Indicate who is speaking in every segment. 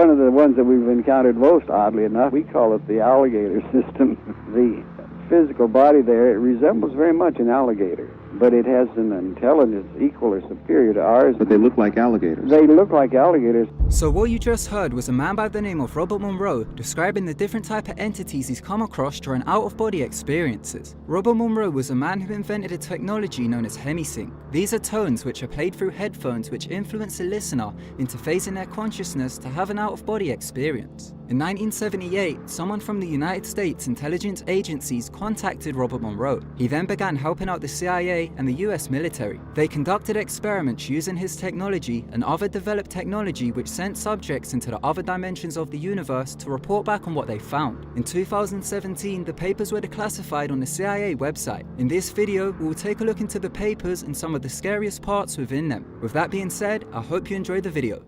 Speaker 1: one of the ones that we've encountered most, oddly enough. We call it the alligator system. The physical body there, it resembles very much an alligator, but it has an intelligence equal or superior to ours.
Speaker 2: But they look like alligators.
Speaker 1: They look like alligators.
Speaker 3: So what you just heard was a man by the name of Robert Monroe describing the different type of entities he's come across during out-of-body experiences. Robert Monroe was a man who invented a technology known as Hemi-sync. These are tones which are played through headphones which influence the listener into phasing their consciousness to have an out-of-body experience. In 1978, someone from the United States intelligence agencies contacted Robert Monroe. He then began helping out the CIA and the US military. They conducted experiments using his technology and other developed technology which sent subjects into the other dimensions of the universe to report back on what they found. In 2017, the papers were declassified on the CIA website. In this video, we will take a look into the papers and some of the scariest parts within them. With that being said, I hope you enjoyed the video.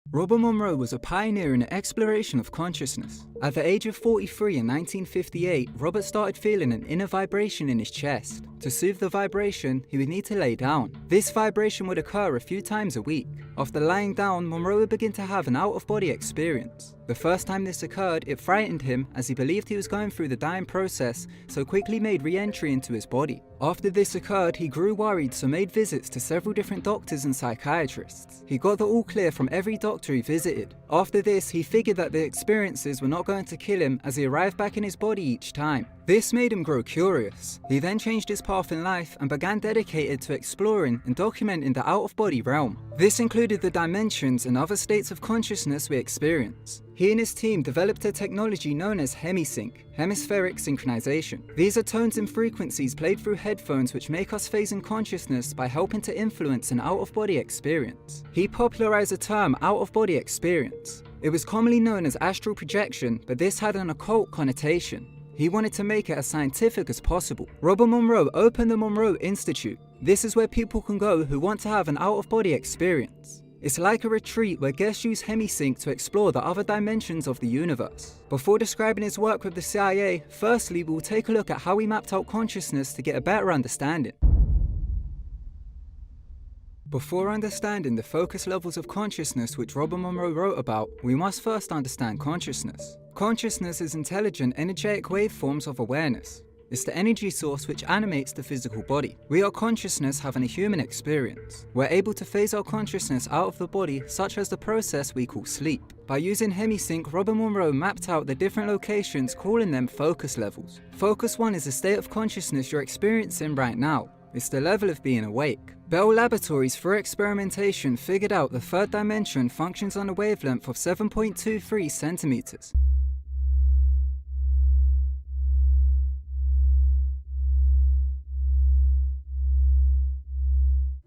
Speaker 3: Robert Monroe was a pioneer in the exploration of consciousness. At the age of 43 in 1958, Robert started feeling an inner vibration in his chest. To soothe the vibration, he would need to lay down. This vibration would occur a few times a week. After lying down, Monroe would begin to have an out-of-body experience. The first time this occurred, it frightened him as he believed he was going through the dying process, so quickly made re-entry into his body. After this occurred, he grew worried, so made visits to several different doctors and psychiatrists. He got the all clear from every doctor he visited. After this, he figured that the experiences were not going to kill him as he arrived back in his body each time. This made him grow curious. He then changed his path in life and began dedicated to exploring and documenting the out-of-body realm. This included the dimensions and other states of consciousness we experience. He and his team developed a technology known as Hemi-sync, hemispheric synchronization. These are tones and frequencies played through headphones which make us phase in consciousness by helping to influence an out-of-body experience. He popularized the term out-of-body experience. It was commonly known as astral projection, but this had an occult connotation. He wanted to make it as scientific as possible. Robert Monroe opened the Monroe Institute. This is where people can go who want to have an out-of-body experience. It's like a retreat where guests use Hemi-sync to explore the other dimensions of the universe. Before describing his work with the CIA, firstly we'll take a look at how he mapped out consciousness to get a better understanding. Before understanding the focus levels of consciousness which Robert Monroe wrote about, we must first understand consciousness. Consciousness is intelligent, energetic waveforms of awareness. It's the energy source which animates the physical body. We are consciousness having a human experience. We're able to phase our consciousness out of the body, such as the process we call sleep. By using Hemi-sync, Robert Monroe mapped out the different locations, calling them focus levels. Focus 1 is the state of consciousness you're experiencing right now. It's the level of being awake. Bell Laboratories, through experimentation, figured out the third dimension functions on a wavelength of 7.23 centimeters.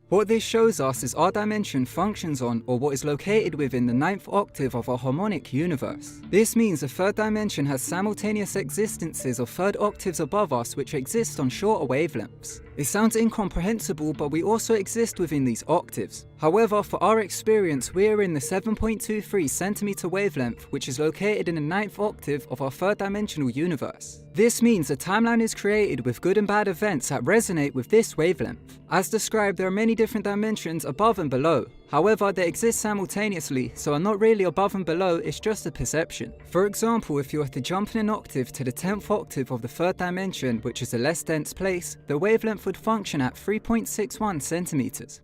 Speaker 3: What this shows us is our dimension functions on, or what is located within, the 9th octave of our harmonic universe. This means the third dimension has simultaneous existences of third octaves above us which exist on shorter wavelengths. It sounds incomprehensible, but we also exist within these octaves. However, for our experience, we are in the 7.23 centimeter wavelength, which is located in the 9th octave of our third dimensional universe. This means a timeline is created with good and bad events that resonate with this wavelength. As described, there are many different dimensions above and below. However, they exist simultaneously, so are not really above and below, it's just a perception. For example, if you were to jump in an octave to the 10th octave of the third dimension, which is a less dense place, the wavelength would function at 3.61 centimeters.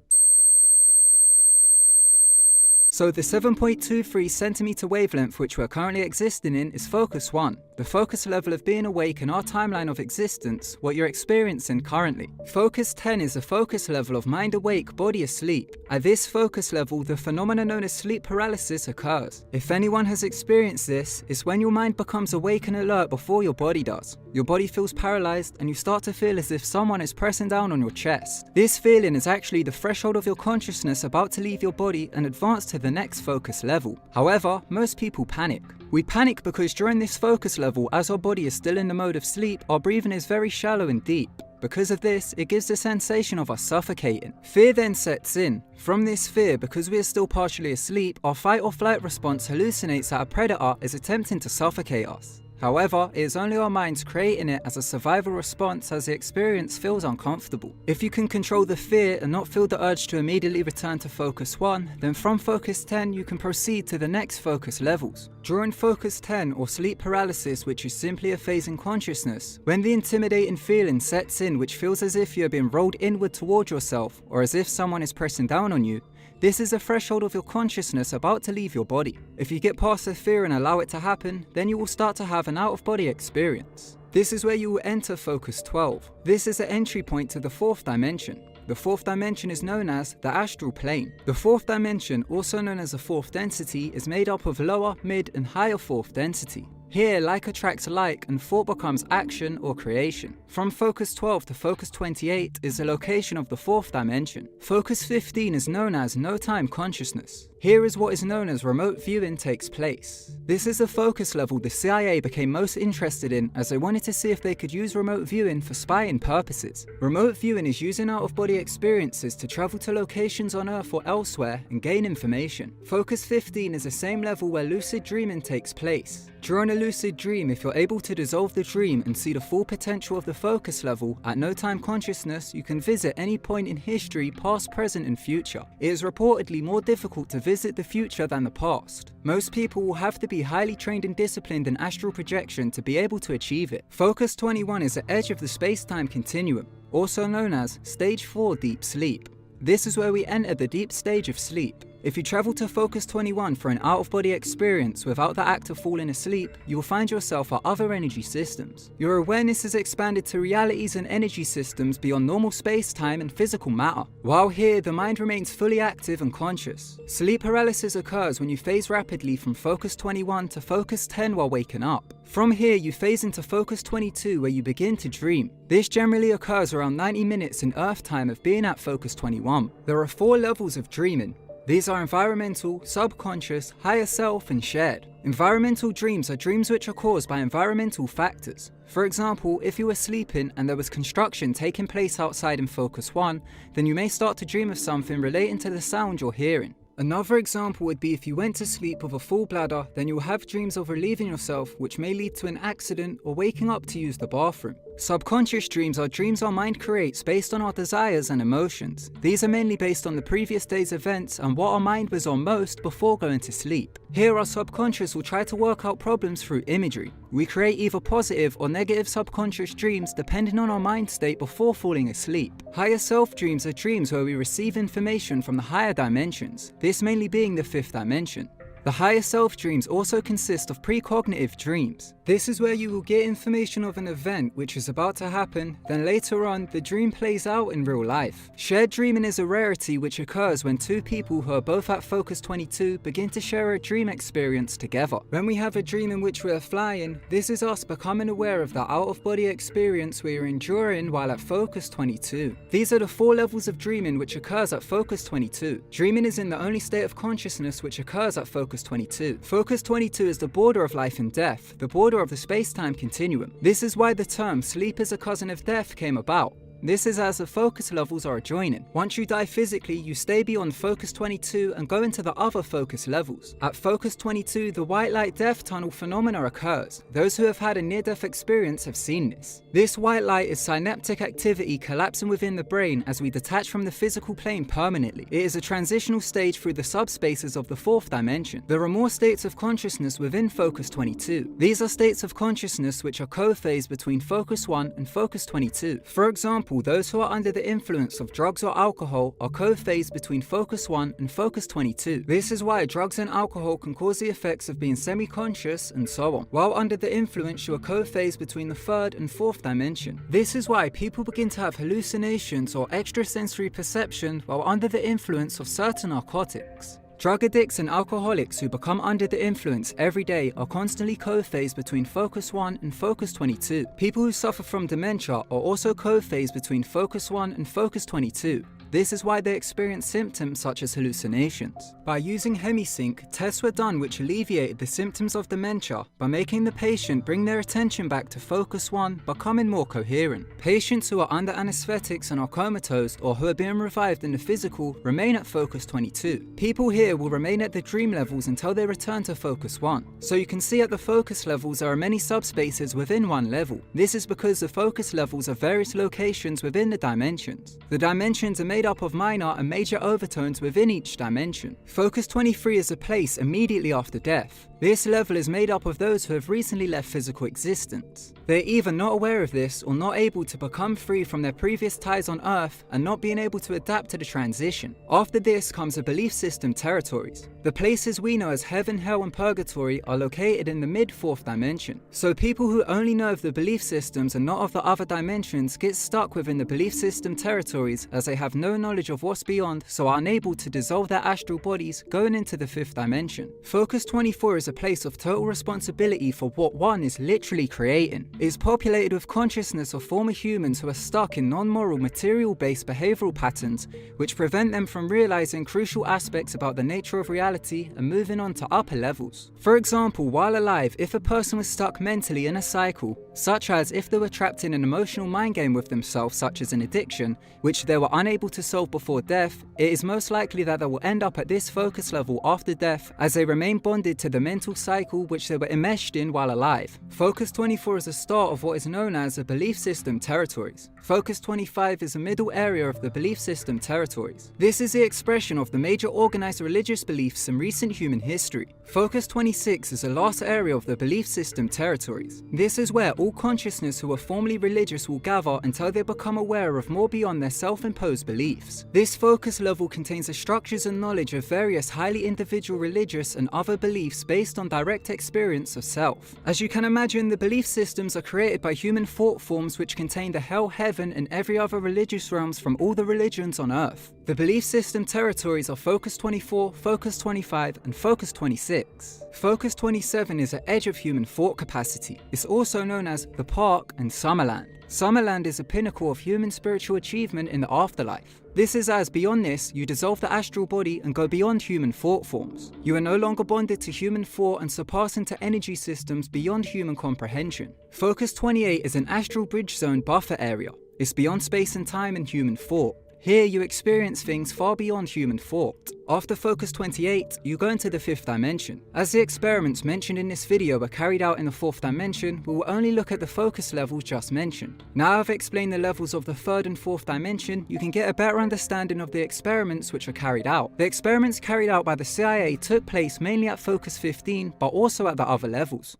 Speaker 3: So the 7.23 centimeter wavelength which we're currently existing in is focus 1, the focus level of being awake in our timeline of existence, what you're experiencing currently. Focus 10 is the focus level of mind awake, body asleep. At this focus level, the phenomenon known as sleep paralysis occurs. If anyone has experienced this, it's when your mind becomes awake and alert before your body does. Your body feels paralyzed and you start to feel as if someone is pressing down on your chest. This feeling is actually the threshold of your consciousness about to leave your body and advance to the next focus level. However, most people panic. We panic because during this focus level, as our body is still in the mode of sleep, our breathing is very shallow and deep. Because of this, it gives the sensation of us suffocating. Fear then sets in. From this fear, because we are still partially asleep, our fight or flight response hallucinates that a predator is attempting to suffocate us. However, it is only our minds creating it as a survival response as the experience feels uncomfortable. If you can control the fear and not feel the urge to immediately return to focus 1, then from focus 10 you can proceed to the next focus levels. During focus 10 or sleep paralysis, which is simply a phase in consciousness, when the intimidating feeling sets in which feels as if you are being rolled inward toward yourself or as if someone is pressing down on you, this is a threshold of your consciousness about to leave your body. If you get past the fear and allow it to happen, then you will start to have an out-of-body experience. This is where you will enter focus 12. This is the entry point to the 4th dimension. The 4th dimension is known as the astral plane. The 4th dimension, also known as the 4th density, is made up of lower, mid, and higher 4th density. Here, like attracts like and thought becomes action or creation. From focus 12 to focus 28 is the location of the 4th dimension. Focus 15 is known as no time consciousness. Here is what is known as remote viewing takes place. This is the focus level the CIA became most interested in as they wanted to see if they could use remote viewing for spying purposes. Remote viewing is using out-of-body experiences to travel to locations on Earth or elsewhere and gain information. Focus 15 is the same level where lucid dreaming takes place. During a lucid dream, if you're able to dissolve the dream and see the full potential of the focus level, at no time consciousness, you can visit any point in history, past, present, and future. It is reportedly more difficult to visit the future than the past. Most people will have to be highly trained and disciplined in astral projection to be able to achieve it. Focus 21 is the edge of the space-time continuum, also known as Stage 4 Deep Sleep. This is where we enter the deep stage of sleep. If you travel to focus 21 for an out-of-body experience without the act of falling asleep, you will find yourself at other energy systems. Your awareness is expanded to realities and energy systems beyond normal space-time and physical matter. While here, the mind remains fully active and conscious. Sleep paralysis occurs when you phase rapidly from focus 21 to focus 10 while waking up. From here, you phase into focus 22 where you begin to dream. This generally occurs around 90 minutes in Earth time of being at focus 21. There are 4 levels of dreaming. These are environmental, subconscious, higher self, and shared. Environmental dreams are dreams which are caused by environmental factors. For example, if you were sleeping and there was construction taking place outside in focus 1, then you may start to dream of something relating to the sound you're hearing. Another example would be if you went to sleep with a full bladder, then you will have dreams of relieving yourself, which may lead to an accident or waking up to use the bathroom. Subconscious dreams are dreams our mind creates based on our desires and emotions. These are mainly based on the previous day's events and what our mind was on most before going to sleep. Here our subconscious will try to work out problems through imagery. We create either positive or negative subconscious dreams depending on our mind state before falling asleep. Higher self dreams are dreams where we receive information from the higher dimensions, this mainly being the 5th dimension. The higher self dreams also consist of precognitive dreams. This is where you will get information of an event which is about to happen, then later on the dream plays out in real life. Shared dreaming is a rarity which occurs when 2 people who are both at focus 22 begin to share a dream experience together. When we have a dream in which we are flying, this is us becoming aware of the out-of-body experience we are enduring while at focus 22. These are the 4 levels of dreaming which occurs at focus 22. Dreaming is in the only state of consciousness which occurs at focus 22. Focus 22 is the border of life and death, the border of the space-time continuum. This is why the term sleep is a cousin of death came about. This is as the focus levels are adjoining. Once you die physically, you stay beyond focus 22 and go into the other focus levels. At focus 22, the white light death tunnel phenomena occurs. Those who have had a near-death experience have seen this. This white light is synaptic activity collapsing within the brain as we detach from the physical plane permanently. It is a transitional stage through the subspaces of the 4th dimension. There are more states of consciousness within focus 22. These are states of consciousness which are co-phased between focus 1 and focus 22. For example, those who are under the influence of drugs or alcohol are co-phased between focus 1 and focus 22. This is why drugs and alcohol can cause the effects of being semi-conscious and so on. While under the influence, you are co-phased between the 3rd and 4th dimension. This is why people begin to have hallucinations or extrasensory perception while under the influence of certain narcotics. Drug addicts and alcoholics who become under the influence every day are constantly co-phased between focus 1 and focus 22. People who suffer from dementia are also co-phased between focus 1 and focus 22. This is why they experience symptoms such as hallucinations. By using Hemi-sync, tests were done which alleviated the symptoms of dementia by making the patient bring their attention back to focus 1, becoming more coherent. Patients who are under anesthetics and are comatose or who are being revived in the physical remain at focus 22. People here will remain at the dream levels until they return to focus 1. So you can see at the focus levels there are many subspaces within one level. This is because the focus levels are various locations within the dimensions. The dimensions are made up of minor and major overtones within each dimension. Focus 23 is a place immediately after death. This level is made up of those who have recently left physical existence. They are either not aware of this or not able to become free from their previous ties on Earth and not being able to adapt to the transition. After this comes the belief system territories. The places we know as heaven, hell and purgatory are located in the mid-4th dimension. So people who only know of the belief systems and not of the other dimensions get stuck within the belief system territories as they have no knowledge of what's beyond, so are unable to dissolve their astral bodies going into the 5th dimension. Focus 24 is a place of total responsibility for what one is literally creating. It is populated with consciousness of former humans who are stuck in non-moral material-based behavioral patterns which prevent them from realizing crucial aspects about the nature of reality and moving on to upper levels. For example, while alive, if a person was stuck mentally in a cycle, such as if they were trapped in an emotional mind game with themselves such as an addiction, which they were unable to solve before death, it is most likely that they will end up at this focus level after death as they remain bonded to the mental cycle which they were enmeshed in while alive. Focus 24 is the start of what is known as the belief system territories. Focus 25 is a middle area of the belief system territories. This is the expression of the major organized religious beliefs in recent human history. Focus 26 is the last area of the belief system territories. This is where all consciousness who are formerly religious will gather until they become aware of more beyond their self-imposed beliefs. This focus level contains the structures and knowledge of various highly individual religious and other beliefs based on direct experience of self. As you can imagine, the belief systems are created by human thought forms which contain the hell, heaven, and every other religious realms from all the religions on Earth. The belief system territories are Focus 24, Focus 25, and Focus 26. Focus 27 is the edge of human thought capacity. It's also known as the Park and Summerland. Summerland is a pinnacle of human spiritual achievement in the afterlife. This is as beyond this, you dissolve the astral body and go beyond human thought forms. You are no longer bonded to human thought and surpass into energy systems beyond human comprehension. Focus 28 is an astral bridge zone buffer area. It's beyond space and time and human thought. Here you experience things far beyond human thought. After Focus 28, you go into the 5th dimension. As the experiments mentioned in this video were carried out in the 4th dimension, we will only look at the focus levels just mentioned. Now I've explained the levels of the 3rd and 4th dimension, you can get a better understanding of the experiments which were carried out. The experiments carried out by the CIA took place mainly at Focus 15, but also at the other levels.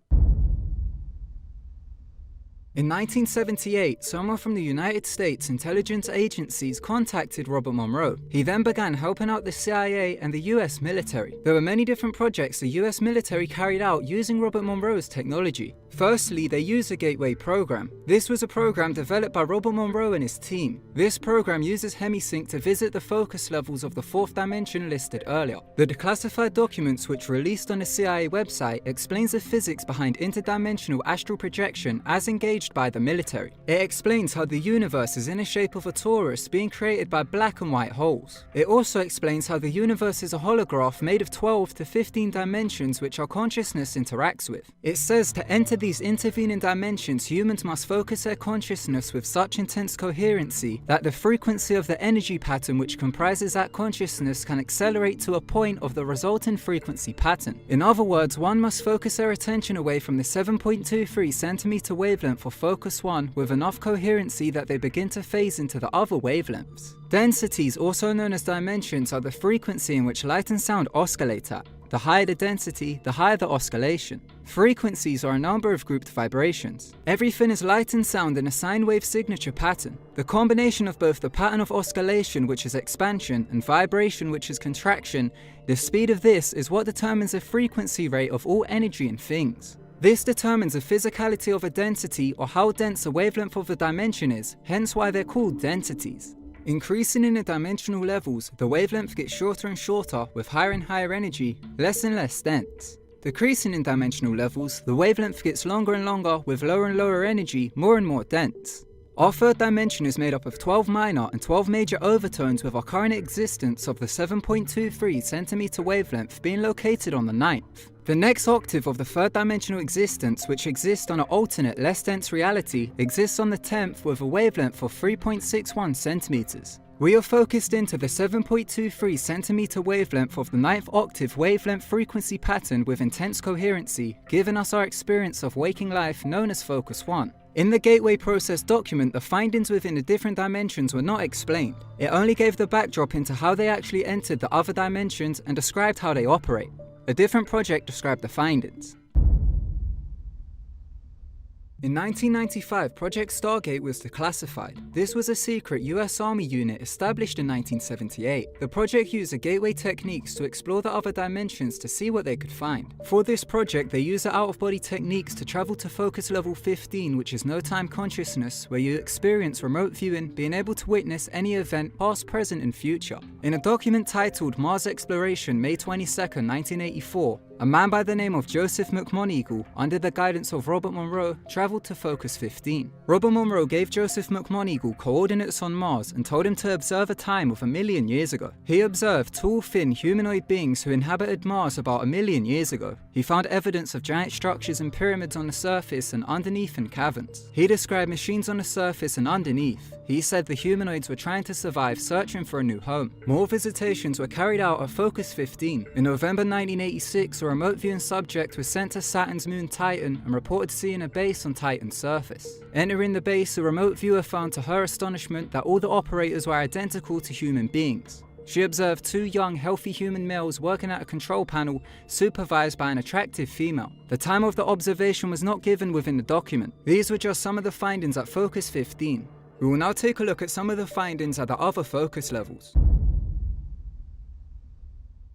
Speaker 3: In 1978, someone from the United States intelligence agencies contacted Robert Monroe. He then began helping out the CIA and the US military. There were many different projects the US military carried out using Robert Monroe's technology. Firstly, they used the Gateway program. This was a program developed by Robert Monroe and his team. This program uses Hemi-sync to visit the focus levels of the 4th dimension listed earlier. The declassified documents which were released on the CIA website explains the physics behind interdimensional astral projection as engaged by the military. It explains how the universe is in the shape of a torus being created by black and white holes. It also explains how the universe is a holograph made of 12 to 15 dimensions which our consciousness interacts with. It says to enter these intervening dimensions, humans must focus their consciousness with such intense coherency that the frequency of the energy pattern which comprises that consciousness can accelerate to a point of the resultant frequency pattern. In other words, one must focus their attention away from the 7.23 centimeter wavelength for focus 1 with enough coherency that they begin to phase into the other wavelengths. Densities, also known as dimensions, are the frequency in which light and sound oscillate at. The higher the density, the higher the oscillation. Frequencies are a number of grouped vibrations. Everything is light and sound in a sine wave signature pattern. The combination of both the pattern of oscillation, which is expansion, and vibration, which is contraction, the speed of this is what determines the frequency rate of all energy in things. This determines the physicality of a density or how dense the wavelength of a dimension is, hence why they're called densities. Increasing in the dimensional levels, the wavelength gets shorter and shorter with higher and higher energy, less and less dense. Decreasing in dimensional levels, the wavelength gets longer and longer with lower and lower energy, more and more dense. Our third dimension is made up of 12 minor and 12 major overtones, with our current existence of the 7.23 centimeter wavelength being located on the 9th. The next octave of the third dimensional existence, which exists on an alternate, less dense reality, exists on the 10th with a wavelength of 3.61 centimeters. We are focused into the 7.23 centimeter wavelength of the 9th octave wavelength frequency pattern with intense coherency, giving us our experience of waking life known as Focus 1. In the Gateway Process document, the findings within the different dimensions were not explained. It only gave the backdrop into how they actually entered the other dimensions and described how they operate. A different project described the findings. In 1995, Project Stargate was declassified. This was a secret US Army unit established in 1978. The project used the gateway techniques to explore the other dimensions to see what they could find. For this project, they used the out-of-body techniques to travel to focus level 15, which is no-time consciousness, where you experience remote viewing, being able to witness any event, past, present, and future. In a document titled Mars Exploration, May 22, 1984, a man by the name of Joseph McMoneagle, under the guidance of Robert Monroe, traveled to Focus 15. Robert Monroe gave Joseph McMoneagle coordinates on Mars and told him to observe a time of 1 million years ago. He observed tall, thin, humanoid beings who inhabited Mars about 1 million years ago. He found evidence of giant structures and pyramids on the surface and underneath in caverns. He described machines on the surface and underneath. He said the humanoids were trying to survive, searching for a new home. More visitations were carried out at Focus 15. In November 1986, a remote viewing subject was sent to Saturn's moon Titan and reported seeing a base on Titan's surface. Entering the base, the remote viewer found to her astonishment that all the operators were identical to human beings. She observed 2 young, healthy human males working at a control panel supervised by an attractive female. The time of the observation was not given within the document. These were just some of the findings at Focus 15. We will now take a look at some of the findings at the other focus levels.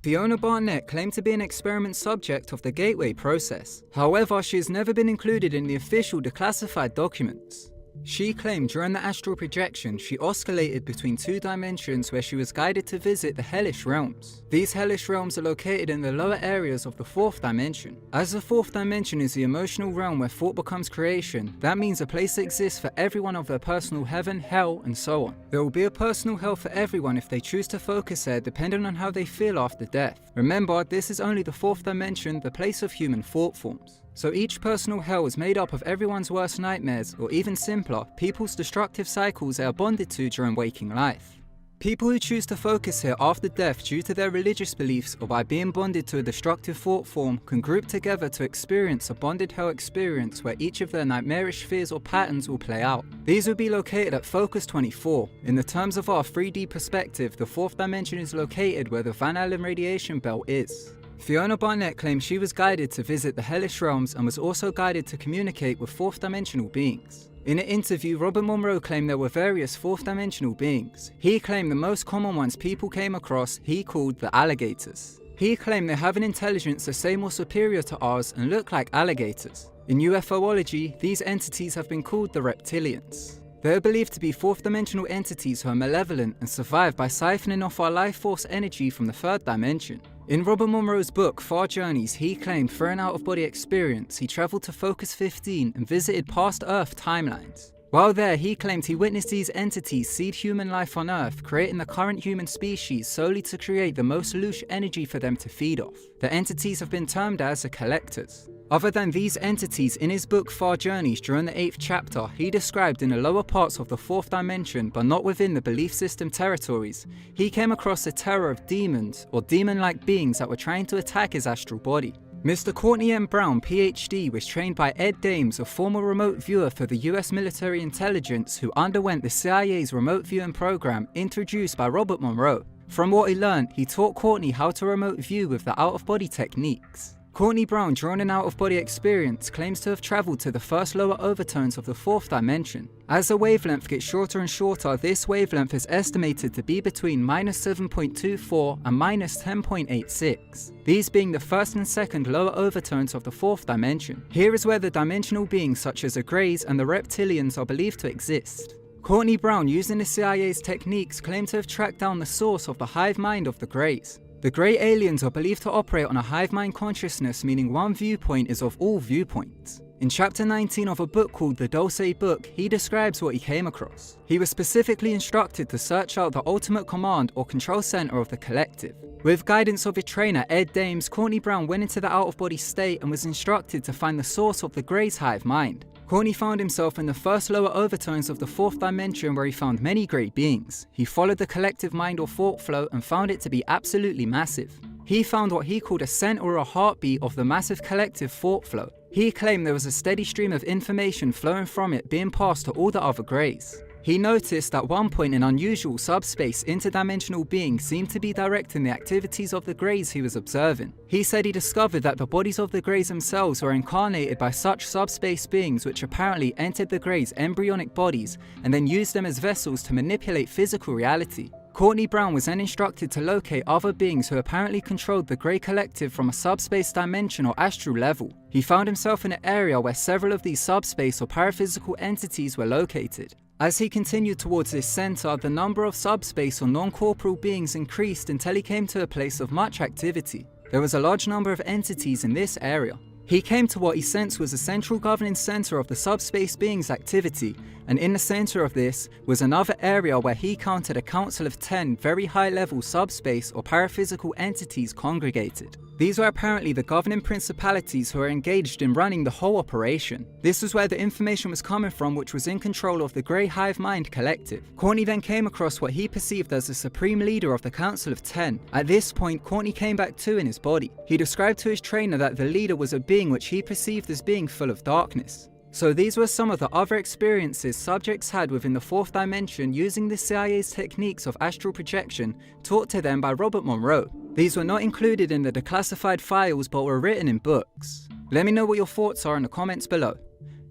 Speaker 3: Fiona Barnett claimed to be an experiment subject of the Gateway process. However, she has never been included in the official declassified documents. She claimed during the astral projection she oscillated between 2 dimensions where she was guided to visit the hellish realms. These hellish realms are located in the lower areas of the 4th dimension. As the 4th dimension is the emotional realm where thought becomes creation, that means a place exists for everyone of their personal heaven, hell, and so on. There will be a personal hell for everyone if they choose to focus there, depending on how they feel after death. Remember, this is only the 4th dimension, the place of human thought forms. So each personal hell is made up of everyone's worst nightmares, or even simpler, people's destructive cycles they are bonded to during waking life. People who choose to focus here after death due to their religious beliefs or by being bonded to a destructive thought form can group together to experience a bonded hell experience where each of their nightmarish fears or patterns will play out. These will be located at Focus 24. In the terms of our 3D perspective, the 4th dimension is located where the Van Allen radiation belt is. Fiona Barnett claims she was guided to visit the hellish realms and was also guided to communicate with 4th dimensional beings. In an interview, Robert Monroe claimed there were various 4th dimensional beings. He claimed the most common ones people came across he called the alligators. He claimed they have an intelligence the same or superior to ours and look like alligators. In UFOlogy, these entities have been called the reptilians. They are believed to be 4th dimensional entities who are malevolent and survive by siphoning off our life force energy from the 3rd dimension. In Robert Monroe's book, Far Journeys, he claimed for an out-of-body experience, he travelled to Focus 15 and visited past Earth timelines. While there, he claimed he witnessed these entities seed human life on Earth, creating the current human species solely to create the most louche energy for them to feed off. The entities have been termed as the collectors. Other than these entities, in his book Far Journeys, during the 8th chapter, he described in the lower parts of the 4th dimension, but not within the belief system territories, he came across the terror of demons, or demon-like beings that were trying to attack his astral body. Mr. Courtney M. Brown, PhD, was trained by Ed Dames, a former remote viewer for the US military intelligence who underwent the CIA's remote viewing program introduced by Robert Monroe. From what he learned, he taught Courtney how to remote view with the out-of-body techniques. Courtney Brown, during an out-of-body experience, claims to have travelled to the first lower overtones of the 4th dimension. As the wavelength gets shorter and shorter, this wavelength is estimated to be between -7.24 and -10.86, these being the 1st and 2nd lower overtones of the 4th dimension. Here is where the dimensional beings such as the Greys and the Reptilians are believed to exist. Courtney Brown, using the CIA's techniques, claimed to have tracked down the source of the hive mind of the Greys. The Grey aliens are believed to operate on a hive mind consciousness, meaning one viewpoint is of all viewpoints. In chapter 19 of a book called The Dulce Book, he describes what he came across. He was specifically instructed to search out the ultimate command or control center of the collective. With guidance of his trainer Ed Dames, Courtney Brown went into the out-of-body state and was instructed to find the source of the Grey's hive mind. Courtney found himself in the first lower overtones of the fourth dimension where he found many Grey beings. He followed the collective mind or thought flow and found it to be absolutely massive. He found what he called a scent or a heartbeat of the massive collective thought flow. He claimed there was a steady stream of information flowing from it being passed to all the other Greys. He noticed at one point an unusual subspace interdimensional being seemed to be directing the activities of the Greys he was observing. He said he discovered that the bodies of the Greys themselves were incarnated by such subspace beings which apparently entered the Greys' embryonic bodies and then used them as vessels to manipulate physical reality. Courtney Brown was then instructed to locate other beings who apparently controlled the Grey Collective from a subspace dimension or astral level. He found himself in an area where several of these subspace or paraphysical entities were located. As he continued towards this center, the number of subspace or non-corporeal beings increased until he came to a place of much activity. There was a large number of entities in this area. He came to what he sensed was the central governing center of the subspace being's activity, and in the center of this was another area where he counted a council of 10 very high-level subspace or paraphysical entities congregated. These were apparently the governing principalities who were engaged in running the whole operation. This was where the information was coming from, which was in control of the Grey Hive Mind Collective. Courtney then came across what he perceived as the supreme leader of the Council of 10. At this point, Courtney came back to in his body. He described to his trainer that the leader was a being which he perceived as being full of darkness. So these were some of the other experiences subjects had within the fourth dimension using the CIA's techniques of astral projection taught to them by Robert Monroe. These were not included in the declassified files but were written in books. Let me know what your thoughts are in the comments below.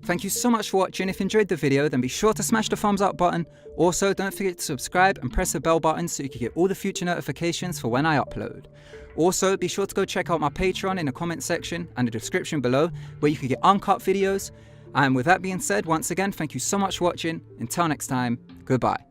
Speaker 3: Thank you so much for watching. If you enjoyed the video, then be sure to smash the thumbs up button. Also, don't forget to subscribe and press the bell button so you can get all the future notifications for when I upload. Also, be sure to go check out my Patreon in the comment section and the description below where you can get uncut videos. And with that being said, once again, thank you so much for watching. Until next time, goodbye.